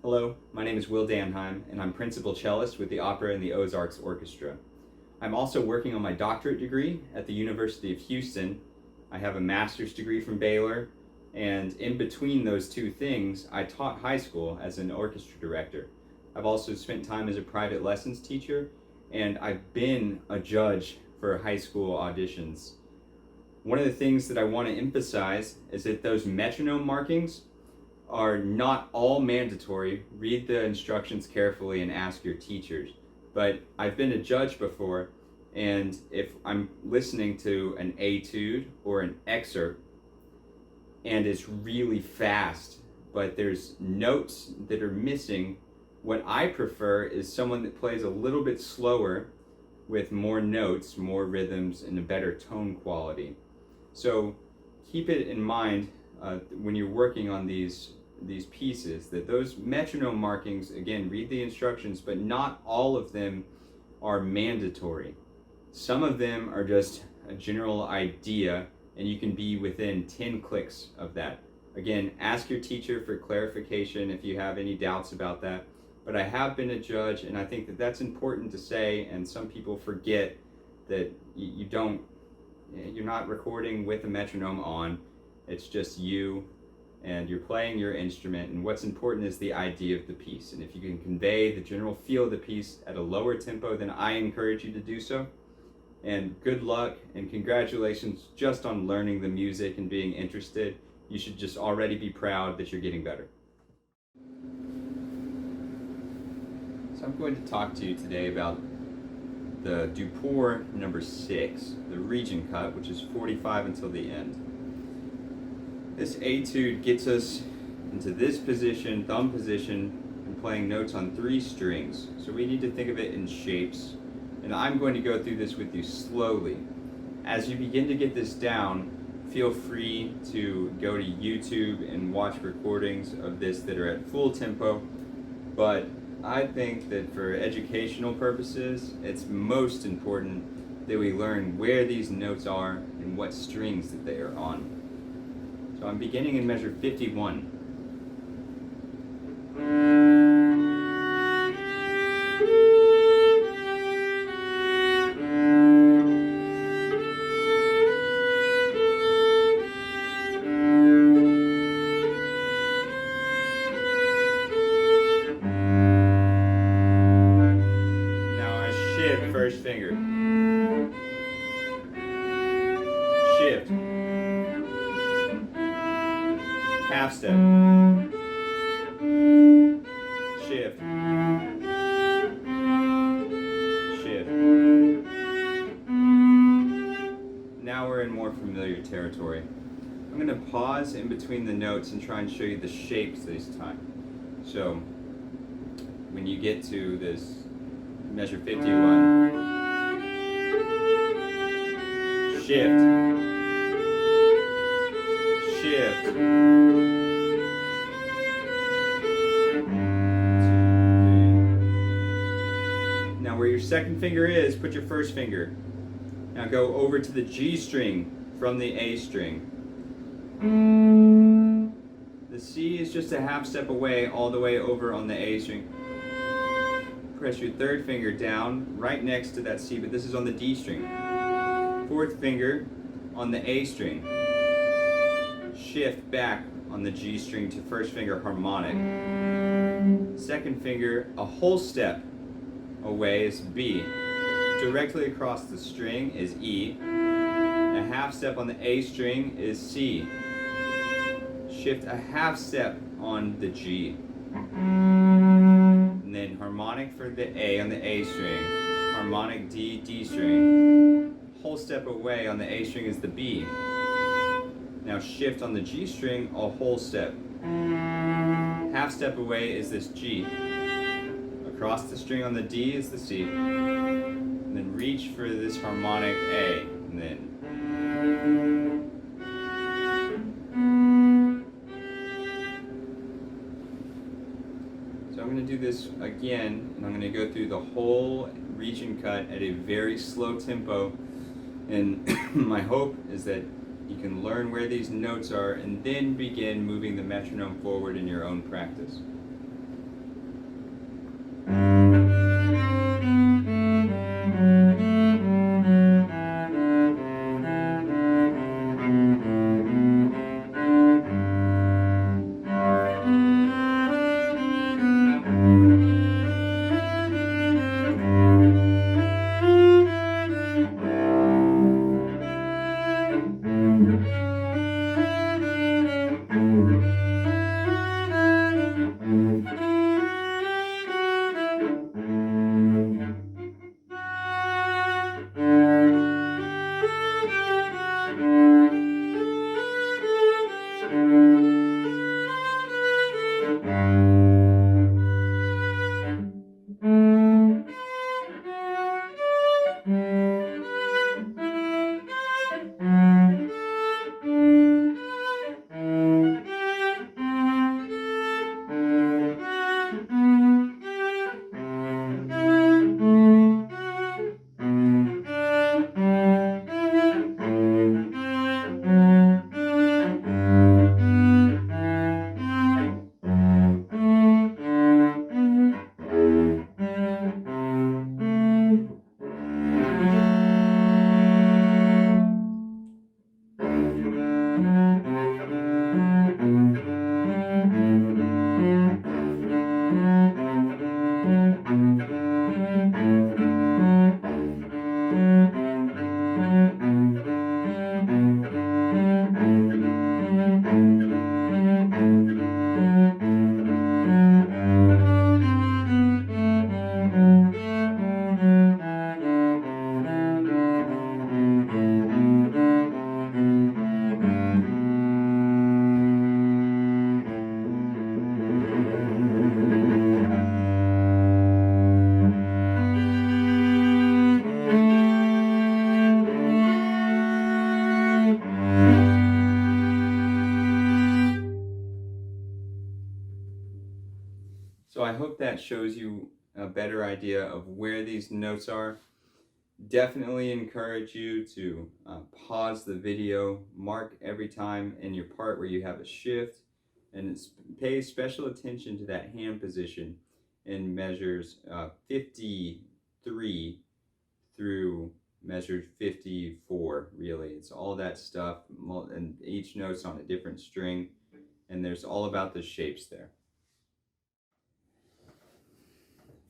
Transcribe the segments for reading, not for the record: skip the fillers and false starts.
Hello, my name is Will Danheim, and I'm principal cellist with the opera and the Ozarks Orchestra. I'm also working on my doctorate degree at the University of Houston. I have a master's degree from Baylor, and in between those two things, I taught high school as an orchestra director. I've also spent time as a private lessons teacher, and I've been a judge for high school auditions. One of the things that I want to emphasize is that those metronome markings are not all mandatory. Read the instructions carefully and ask your teachers. But I've been a judge before, and if I'm listening to an etude or an excerpt and it's really fast, but there's notes that are missing, what I prefer is someone that plays a little bit slower with more notes, more rhythms, and a better tone quality. So keep it in mind when you're working on these pieces, that those metronome markings, again, read the instructions, but not all of them are mandatory. Some of them are just a general idea, and you can be within 10 clicks of that. Again, ask your teacher for clarification if you have any doubts about that. But I have been a judge, and I think that that's important to say, and some people forget that you're not recording with a metronome on. It's just you, and you're playing your instrument, and what's important is the idea of the piece. And if you can convey the general feel of the piece at a lower tempo, then I encourage you to do so. And good luck, and congratulations just on learning the music and being interested. You should just already be proud that you're getting better. So I'm going to talk to you today about the Duport number 6, the region cut, which is 45 until the end. This etude gets us into this position, thumb position, and playing notes on 3 strings. So we need to think of it in shapes. And I'm going to go through this with you slowly. As you begin to get this down, feel free to go to YouTube and watch recordings of this that are at full tempo. But I think that for educational purposes, it's most important that we learn where these notes are and what strings that they are on. So I'm beginning in measure 51. Now I shift first finger. Shift. Half step, shift, shift. Now we're in more familiar territory. I'm going to pause in between the notes and try and show you the shapes this time. So when you get to this measure 51, shift, shift. Now where your second finger is, put your first finger. Now go over to the G string from the A string. The C is just a half step away, all the way over on the A string. Press your third finger down right next to that C, but this is on the D string. Fourth finger on the A string. Shift back on the G string to first finger harmonic. Second finger a whole step away is B. Directly across the string is E. A half step on the A string is C. Shift a half step on the G. And then harmonic for the A on the A string. Harmonic D, D string. Whole step away on the A string is the B. Now shift on the G string a whole step. Half step away is this G. Across the string on the D is the C. And then reach for this harmonic A. And then. So I'm going to do this again, and I'm going to go through the whole region cut at a very slow tempo. And my hope is that you can learn where these notes are and then begin moving the metronome forward in your own practice. So I hope that shows you a better idea of where these notes are. Definitely encourage you to pause the video, mark every time in your part where you have a shift, and pay special attention to that hand position in measures 53 through measure 54, really. It's all that stuff, and each note's on a different string, and there's all about the shapes there.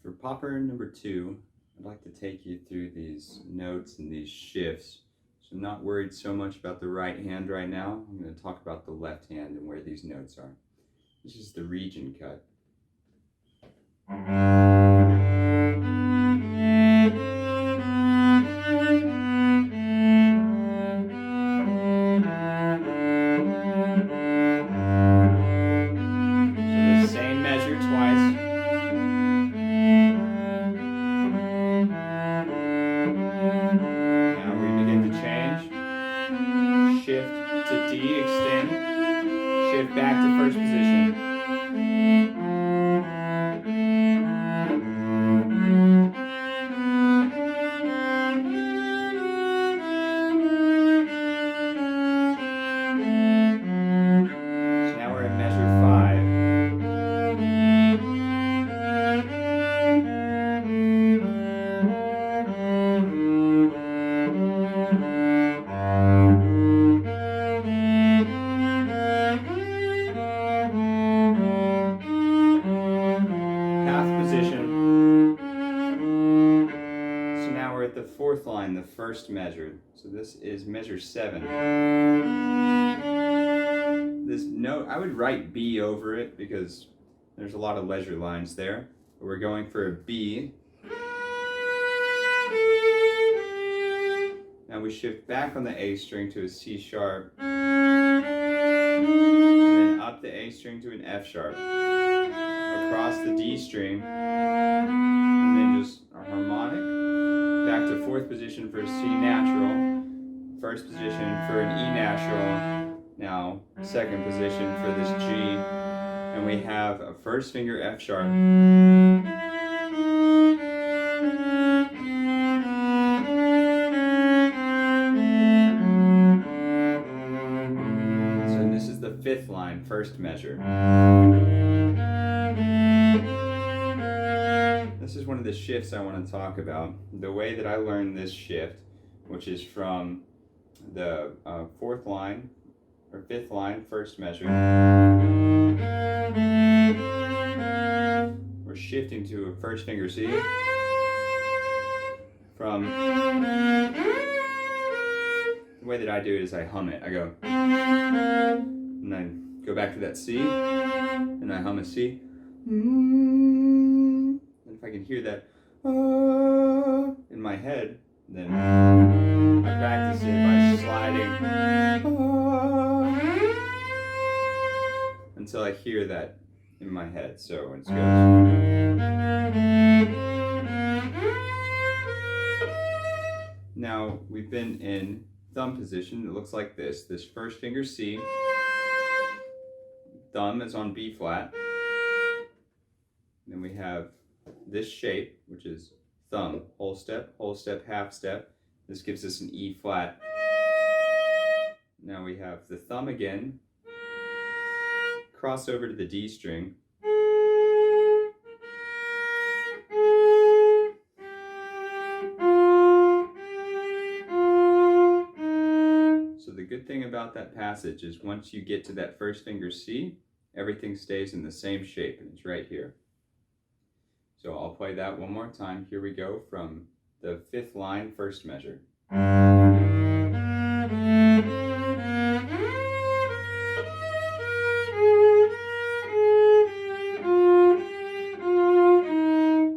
For popper number 2, I'd like to take you through these notes and these shifts. So I'm not worried so much about the right hand right now. I'm going to talk about the left hand and where these notes are. This is the region cut. So the same measure twice. Now we begin to change. Shift to D, extend. Shift back to first position. So now we're at measure 5. The 4th line, the first measure. So this is measure 7. This note, I would write B over it because there's a lot of leisure lines there. But we're going for a B. Now we shift back on the A string to a C sharp. And then up the A string to an F sharp. Across the D string. And then just a harmonic. Back to 4th position for a C natural, 1st position for an E natural, now 2nd position for this G, and we have a 1st finger F sharp, so this is the 5th line, 1st measure. This is one of the shifts I want to talk about. The way that I learned this shift, which is from the 4th line, or 5th line, 1st measure. We're shifting to a 1st finger C. The way that I do it is I hum it. I go, and then go back to that C, and I hum a C. If I can hear that in my head, then I practice it by sliding until I hear that in my head. So it goes. Now we've been in thumb position. It looks like this. This 1st finger C, thumb is on B flat. Then we have this shape, which is thumb, whole step, half step. This gives us an E flat. Now we have the thumb again, cross over to the D string. So the good thing about that passage is once you get to that 1st finger C, everything stays in the same shape, and it's right here. So I'll play that one more time. Here we go from the 5th line, 1st measure.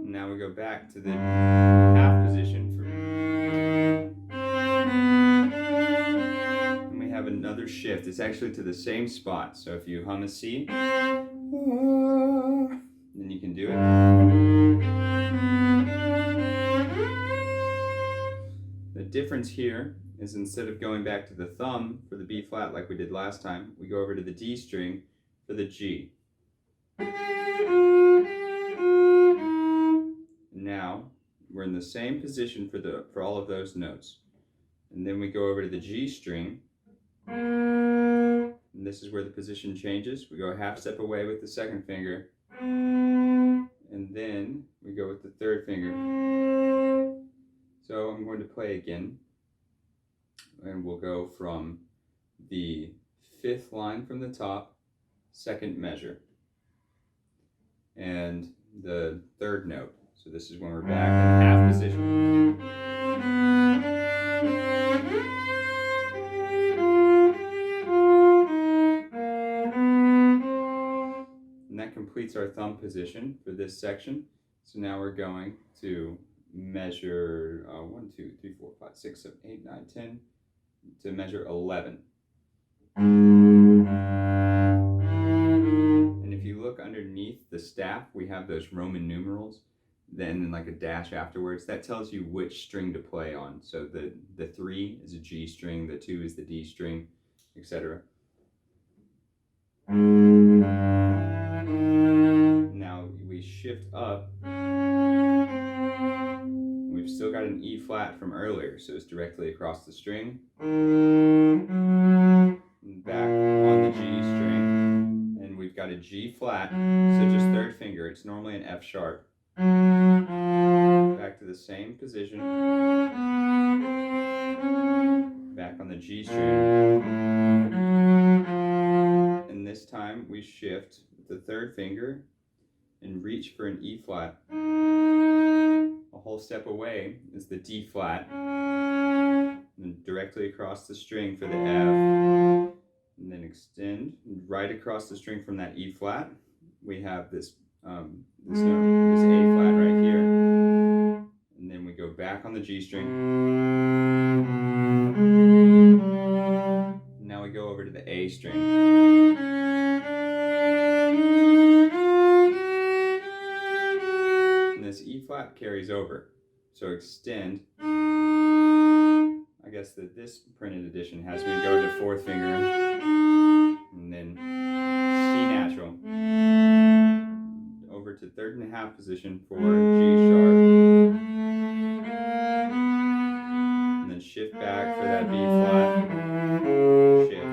Now we go back to the half position. And we have another shift. It's actually to the same spot. So if you hum a C, then you can do it. The difference here is instead of going back to the thumb for the B flat like we did last time, we go over to the D string for the G. now we're in the same position for all of those notes. And then we go over to the G string. And this is where the position changes. We go a half step away with the second finger. And then we go with the third finger. So I'm going to play again. And we'll go from the 5th line from the top, 2nd measure. And the 3rd note. So this is when we're back in half position. And that completes our thumb position for this section. So now we're going to measure 1, 2, 3, 4, 5, 6, 7, 8, 9, 10 to measure 11. And if you look underneath the staff, we have those Roman numerals, then like a dash afterwards. That tells you which string to play on. So the 3 is a G string, the 2 is the D string, etc. Now we shift up. We've still got an E flat from earlier, so it's directly across the string. Back on the G string, and we've got a G flat, so just 3rd finger. It's normally an F sharp. Back to the same position. Back on the G string. And this time we shift the 3rd finger and reach for an E flat. A whole step away is the D flat. And directly across the string for the F. And then extend right across the string from that E flat. We have this this note, this A flat right here. And then we go back on the G string. Now we go over to the A string. And this E flat carries over. So extend. I guess that this printed edition has me go to 4th finger and then C natural over to 3rd and a half position for G sharp, and then shift back for that B flat, shift,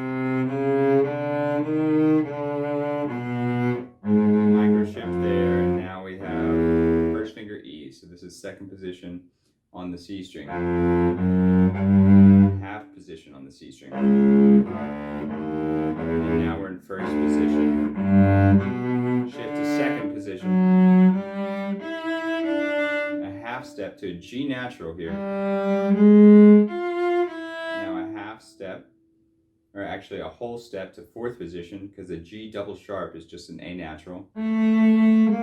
micro shift there, and now we have 1st finger E. So this is 2nd position on the C string. Half position on the C string. And now we're in 1st position. Shift to 2nd position. A half step to a G natural here. Now a half step, or actually a whole step to 4th position, because a G double sharp is just an A natural. And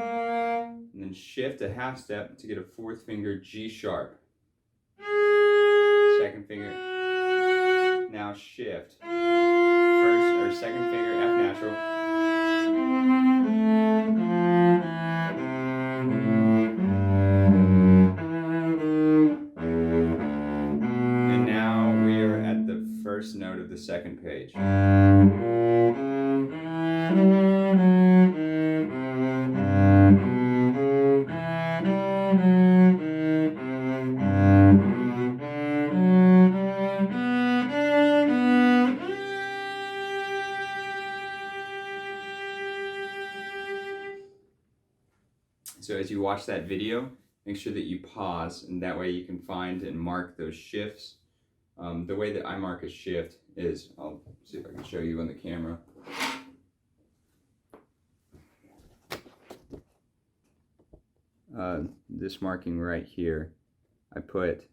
then shift a half step to get a 4th finger G sharp. 2nd finger. Now shift. 1st or 2nd finger F natural. And now we are at the 1st note of the 2nd page. So as you watch that video, make sure that you pause, and that way you can find and mark those shifts. The way that I mark a shift is, I'll see if I can show you on the camera. This marking right here, I put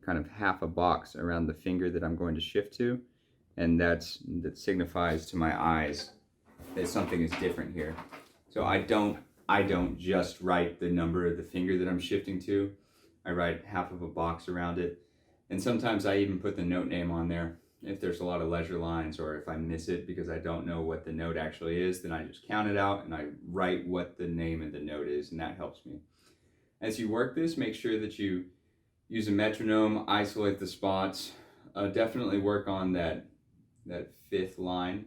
kind of half a box around the finger that I'm going to shift to, and that signifies to my eyes that something is different here. So I don't just write the number of the finger that I'm shifting to. I write half of a box around it. And sometimes I even put the note name on there. If there's a lot of leisure lines, or if I miss it because I don't know what the note actually is, then I just count it out and I write what the name of the note is, and that helps me. As you work this, make sure that you use a metronome, isolate the spots. Definitely work on that 5th line.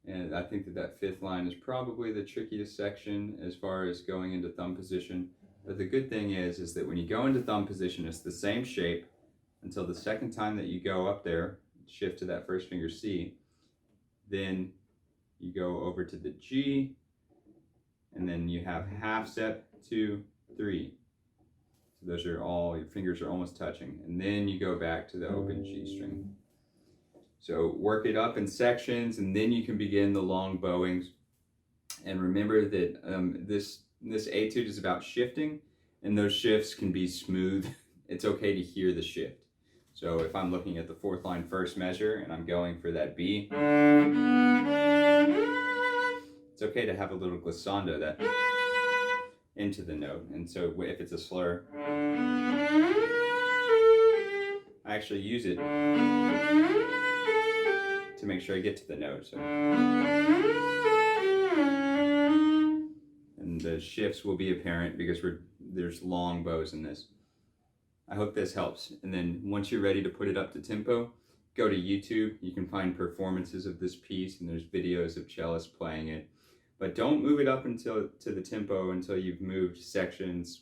And I think that 5th line is probably the trickiest section as far as going into thumb position. But the good thing is that when you go into thumb position, it's the same shape until the second time that you go up there, shift to that first finger C, then you go over to the G, and then you have half step, 2, 3. So those are all, your fingers are almost touching. And then you go back to the open G string. So work it up in sections, and then you can begin the long bowings. And remember that this etude is about shifting, and those shifts can be smooth. It's okay to hear the shift. So if I'm looking at the fourth line first measure and I'm going for that B, it's okay to have a little glissando that into the note. And so if it's a slur, I actually use it to make sure I get to the note. So, and the shifts will be apparent because there's long bows in this. I hope this helps. And then once you're ready to put it up to tempo, go to YouTube. You can find performances of this piece, and there's videos of cellists playing it. But don't move it up to the tempo until you've moved sections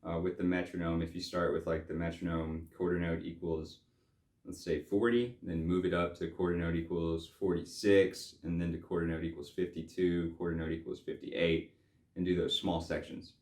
with the metronome. If you start with like the metronome quarter note equals, let's say 40, then move it up to quarter note equals 46, and then to quarter note equals 52, quarter note equals 58, and do those small sections.